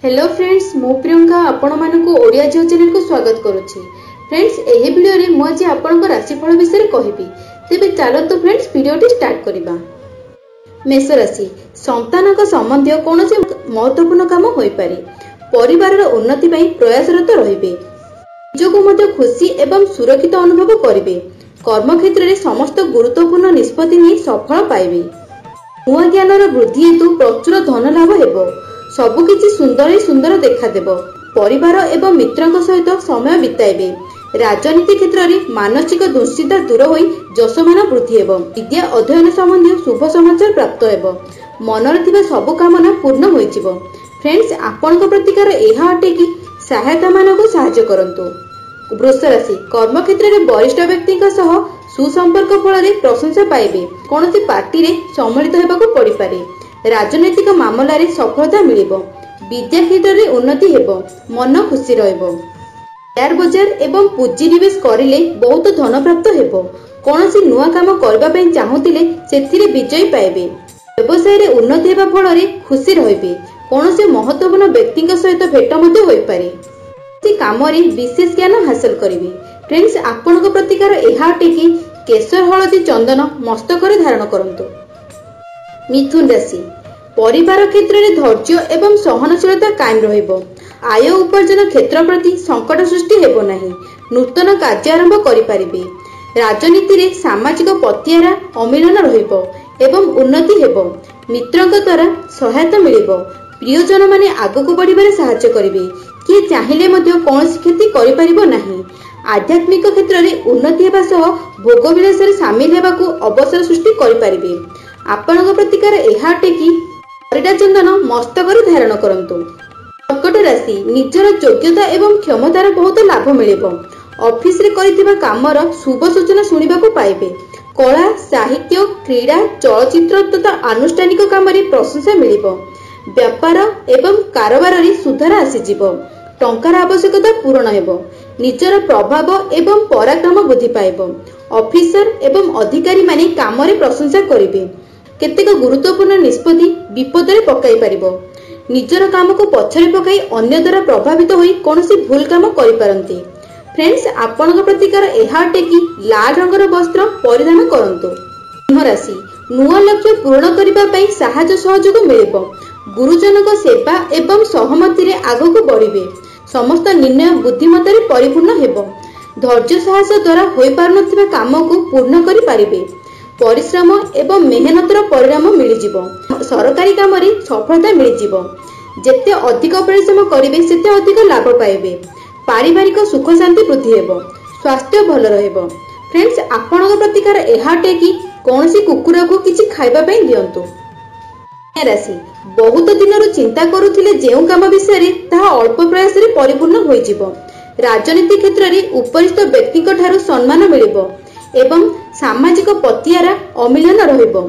Hello friends, मु प्रियंका आपण मानकु ओडिया जियो channel को स्वागत करूची। फ्रेंड्स, एही वीडियो रे मु आज आपण को राशिफल विषय रे कहिबी। तेबे चलो तो फ्रेंड्स वीडियो टी स्टार्ट करिबा। मेष राशि, संतान का संबंधी कोनोसी महत्वपूर्ण काम होई पारे। परिवार रो उन्नति पई प्रयासरत रहिबे। निजको मध्ये खुशी एवं सुरक्षित अनुभव करिवे। कर्म क्षेत्र रे समस्त गुरुत्वपूर्ण निष्पत्ति नै सफल पाइबे। नुआ ज्ञान रो वृद्धि हेतु प्रचुर धन लाभ हेबो। सबुकिछि सुंदर देखा देव। परिवार एवं मित्रक सहित समय बिताइबे। राजनीति क्षेत्र में मानसिक दुश्चिंता दूर हो जशमान वृद्धि हेब। विद्या अध्ययन संबंधी शुभ समाचार प्राप्त हेब। मनर थिबा सब कामना पूर्ण होइजिवो। फ्रेंड्स, आपनक प्रतिकार एहा अटे कि सहायता मानक साहाय्य करंतु। वृष राशि, कर्म क्षेत्र में वरिष्ठ व्यक्ति सह सुसंपर्क फल प्रशंसा पाइबे। कौनसी पार्टी रे सम्मिलित हेबाकु पड़ी पारे। राजनैतिक मामला रे सफलता मिलिबो। विद्या क्षेत्र रे उन्नति हेबो। मन खुशी रहइबो। शेयर बाजार एवं पुंजी निवेश करिले बहुत धन प्राप्त हेबो। कोनोसी नुआ काम करबा पई चाहुतिले सेथिरे विजय पाइबे। व्यवसाय रे उन्नति हेबा फल रे खुशी रहइबे। कोनोसी महत्वपूर्ण व्यक्तिक सहित भेट मध्ये होई पारे। से काम रे विशेष ज्ञान हासिल करिवे। फ्रेंड्स, आपनक प्रतिकार एहा अटे कि केसर हळदी चंदन मस्तक रे धारण करंतु। मिथुन राशि, परिवार क्षेत्र में धैर्य एवं सहनशीलता कायम रहिबो। आय उपार्जन क्षेत्र प्रति संकट सृष्टि हेबो नाही। नूतन कार्य आरंभ करि परिबे। राजनीति रे सामाजिक पथियारा अमिलन रहिबो एवं उन्नति हेबो। मित्रक द्वारा सहायता मिलिबो। प्रियजन माने आगको बढ़िबारे सहायता करिवे। कि चाहिले मध्ये कोनोसी क्षति करि परिबो नाही। आध्यात्मिक क्षेत्र में उन्नति हेबा सह भोग विलास रे शामिल हेबाकू अवसर सृष्टि करि परिबे। आपनक प्रतिकार एहा अटे कि हरिडा चंदन मस्तक रे धारण करंतु। कर्कट राशि, निजर योग्यता एवं क्षमतार बहुत लाभ मिलिबो। ऑफिस रे करिथिबा कामर शुभ सूचना सुनिबाकू पाइबे। कला, साहित्य, क्रीड़ा, चलचित्र तथा आनुष्ठानिक काम रे प्रशंसा मिलिबो। व्यापार एवं कारोबार रे सुधार आसीजिवो। टंकार आवश्यकता पूर्ण हेबो। निजर प्रभाव एवं पराक्रम वृद्धि पाइबो। ऑफिसर एवं अधिकारी माने काम रे प्रशंसा करिवे। केतेक गुरुत्वपूर्ण निष्पत्ति विपद रे पकाई परिबो। निजर काम को पछरे पकाई अन्य द्वारा प्रभावित होई कोनोसी भूल काम करि पारंती। फ्रेंड्स, आपनक प्रतिकार एहा अटे कि लाल रंगर वस्त्र परिधान करंतु। सिंह राशि, नुआ लक्ष्य पूर्ण करिबा पई सहायता सहयोग मिलिबो। गुरुजनक सेवा एवं सहमति रे आगको बढ़िबे। समस्त निर्णय बुद्धिमत्ता रे परिपूर्ण हेबो। धैर्य साहस द्वारा होई पारनथिबा काम को पूर्ण करि पारिबे। परिश्रम एवं मेहनतर परिणाम मिलिजिवो। सरकारी काम रे सफलता मिलिजिवो। जेते अधिक परिश्रम करिवे सेते अधिक लाभ पाइबे। पारिवारिक सुख शांति वृद्धि हेबो। स्वास्थ्य भल रहइबो। फ्रेंड्स, आपनक प्रतिकार एहा अटे कि कोनोसी कुकुरा को किछि खाइबा पई दियंतु। कन्या राशि, बहुत दिनरु चिंता करूथिले जेउ काम विषय रे ताहा अल्प प्रयास रे परिपूर्ण होई जिवो। राजनीति क्षेत्र रे उपरिस्थ व्यक्तिक ठारू सम्मान मिलिबो एवं सामाजिक पथियारा अमिलन रहिबो।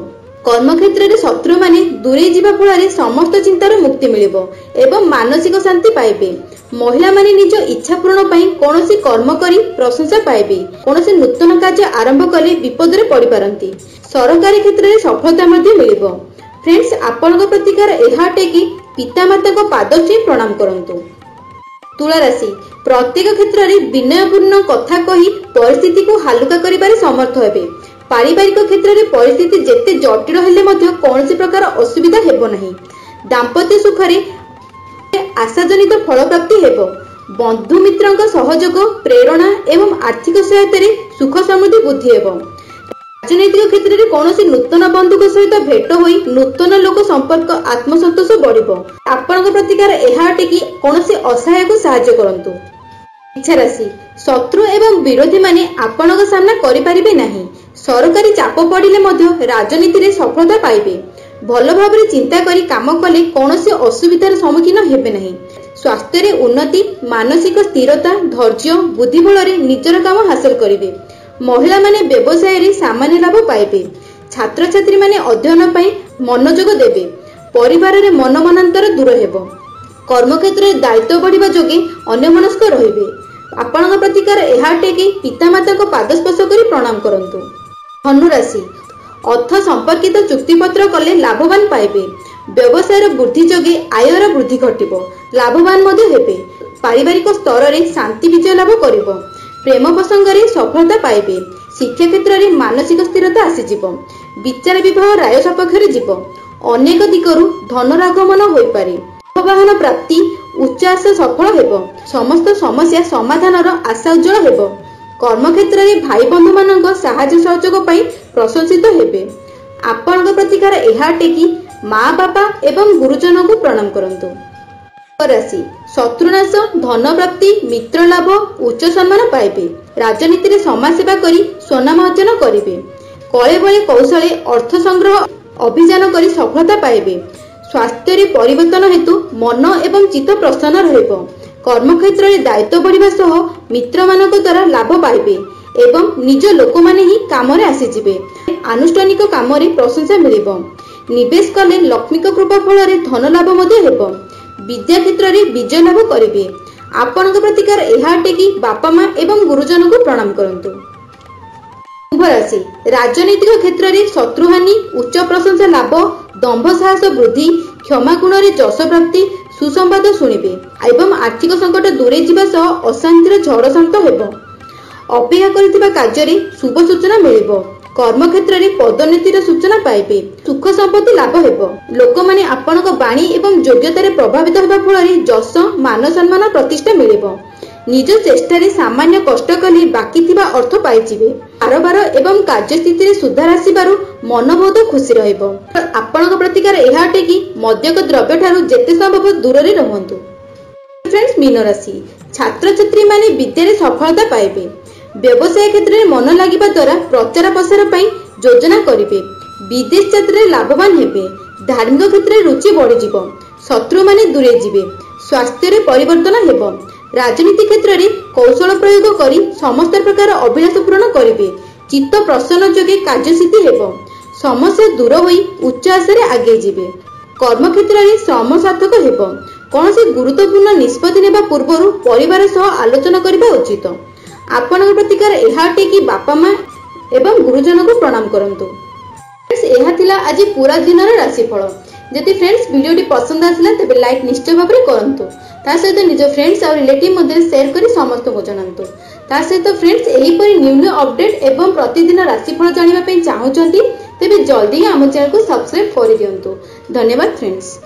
कर्म क्षेत्र में शत्रु माने दूरे जीवा फल समस्त चिंतार मुक्ति मिलिबो एवं मानसिक शांति पाइबे। महिला माने निज इच्छा पूर्ण पई कोनोसी कर्म करी प्रशंसा पाइबे। कोनोसी नूतन कार्य आरंभ कले विपद रे पड़ी पारंती। सरकारी क्षेत्र में सफलता मध्ये मिलिबो। फ्रेंड्स, आपनक प्रतिकार एहा अटे कि पितामाता को पाद छुई प्रणाम करंतु। तुला राशि, प्रत्येक क्षेत्र में विनयपूर्ण कथा कही परिस्थिति को हालुका करिबारे समर्थ हेबे। पारिवारिक क्षेत्र में परिस्थिति जेते जटिल हेले मध्य कोनोसी प्रकार असुविधा हेबो नाही। दाम्पत्य सुख रे आशाजनित फल प्राप्ति हेबो। बंधु मित्रक सहयोग, प्रेरणा एवं आर्थिक सहायता रे सुख समृद्धि वृद्धि हेबो। राजनैतिक क्षेत्र में कोनोसी नूतन बंधुक सहित भेट होई नूतन लोक संपर्क आत्मसंतोष बढ़िबो। आपनक प्रतिकार एहा अटे कि कोनोसी असहाय को सहायता करंतु। इच्छा राशि, शत्रु एवं विरोधी माने आपनक सामना करि परिबे नाही। सरकारी चाप पड़िले मध्य राजनीति रे सफलता पाइबे। भल भाबरे चिंता करी काम कले कोनोसी असुविधार सम्मुखीन हेबे नाही। स्वास्थ्य रे उन्नति, मानसिक स्थिरता, धैर्य, बुद्धि बल रे निजर काम हासिल करिवे। महिला माने व्यवसाय रे सामान्य लाभ पाइबे। छात्र छात्री माने अध्ययन पई मनोयोग देबे। परिवार रे मन मनांतर दूर हेबो। कर्म क्षेत्र रे दायित्व बढ़िबा जोगे अन्यमनस्क रहिबे। आपनक प्रतिकार एहा अटे कि पितामाता को पाद स्पर्श करी प्रणाम करंतु। धनु राशि, अर्थ संपर्कित चुक्तिपत्र कले लाभवान पाइबे। व्यवसायर वृद्धि जोगे आयर वृद्धि घटिब, लाभवान मध्य हेबे। पारिवारिक स्तर रे शांति विजय लाभ करिब। प्रेम प्रसंग रे सफलता पाइबे। शिक्षा क्षेत्र रे मानसिक स्थिरता आसीजिब। विचार विवाह राय सपक्ष रे जीव। अनेक दिगरु धनर आगमन होई पारे। वाहन प्राप्ति उच्च आशा सफल हेब। समस्त समस्या समाधानर आशा उज्जवल हेब। कर्म क्षेत्र रे भाई बंधु मानक साहाय्य सहयोग पई प्रशंसित हेबे। आपनक प्रतिकार एहा टेकी माँ बापा एवं गुरुजन को प्रणाम करंतु। राशि शत्रुनाश, धन प्राप्ति, मित्र लाभ, उच्च सम्मान पाइबे। राजनीति रे समाज सेवा करी स्वनाम अर्जन करिवे। कले बळे कौशले अर्थ संग्रह अभियान करी सफलता पाइबे। स्वास्थ्य रे परिवर्तन हेतु मन एवं चित्त प्रसन्न रहइब। कर्म क्षेत्र रे दायित्व बढ़िबा सह मित्र मानक द्वारा लाभ पाइबे एवं निज लोक माने ही काम रे आसी जिवे। आनुष्ठानिक काम रे प्रशंसा मिलिब। निवेश कले लक्ष्मी को कृपा फल रे धन लाभ मध्य हेब। विद्या क्षेत्र रे विजय लाभ करिवे। आपनक प्रतिकार एहा टेकी बापा माँ एवं गुरुजन को प्रणाम करंतु। कुंभ राशि राजनीतिक क्षेत्र रे शत्रुहानि, उच्च प्रशंसा लाभ, दंभ साहस वृद्धि, क्षमा गुण रे जश प्राप्ति, सुसंवाद शुणिबे एवं आर्थिक संकट दूरे जिबा सह अशांतिर झड़ शांत हेब। अपेक्षा करिथिबा कार्य रे शुभ सूचना मिलिबो। कर्म क्षेत्र रे पदोन्नतिर सूचना पाइबे। सुख संपत्ति लाभ हेब। लोक माने आपनक बाणी एवं योग्यता रे प्रभावित हेबा फल रे जश, मान सम्मान, प्रतिष्ठा मिलिबो। निज चेष्टा रे सामान्य कष्ट कले बाकी थिबा अर्थ पाइजिबे। कारोबार एवं कार्य स्थिति रे सुधार आसीबारु मन बहुत खुशी रहइबो। आपनक प्रतिकार एहा टेकी मद्यक द्रव्य ठारू जेते संभव दूर रे रहंतु। फ्रेंड्स, मीन राशि छात्र छात्री माने विद्या रे सफलता पाइबे। व्यवसाय क्षेत्र में मन लगिबा द्वारा प्रचार प्रसार पई योजना करिवे। विदेश यात्रा लाभवान हेबे। धार्मिक क्षेत्र में रुचि बढ़ी जिवो। शत्रु माने दूरे जिवे। स्वास्थ्य रे परिवर्तन हेबो। राजनीति क्षेत्र में कौशल प्रयोग करी समस्त प्रकार अभिलाष पूर्ण करिवे। चित्त प्रसन्न जोगे कार्यसिद्धि हेबो। समस्या दूर होई उच्च आशारे आगे जिवे। कर्म क्षेत्र में श्रम सार्थक हेबो। कौनसी गुरुत्वपूर्ण निष्पत्ति नेबा पूर्वरु परिवार सह आलोचना करिबा उचित। आपनक प्रतिकार एहा टेकी बापा माँ एवं गुरुजन को प्रणाम करंतु। फ्रेंड्स, एहा थिला आज पूरा दिन राशिफल। जदि फ्रेंड्स वीडियोटी पसंद आसिला तेबे लाइक निश्चय भाबरे करंतु। ता सहित निज फ्रेंड्स और रिलेटिव मध्ये शेयर करी समस्त को जणांतु। ता सहित फ्रेंड्स एही परि न्यू न्यू अपडेट एवं प्रतिदिन राशिफल जानिबा पई चाहुचंती तेबे जल्दी हम चैनल को सब्सक्राइब करि दियंतु। धन्यवाद फ्रेंड्स।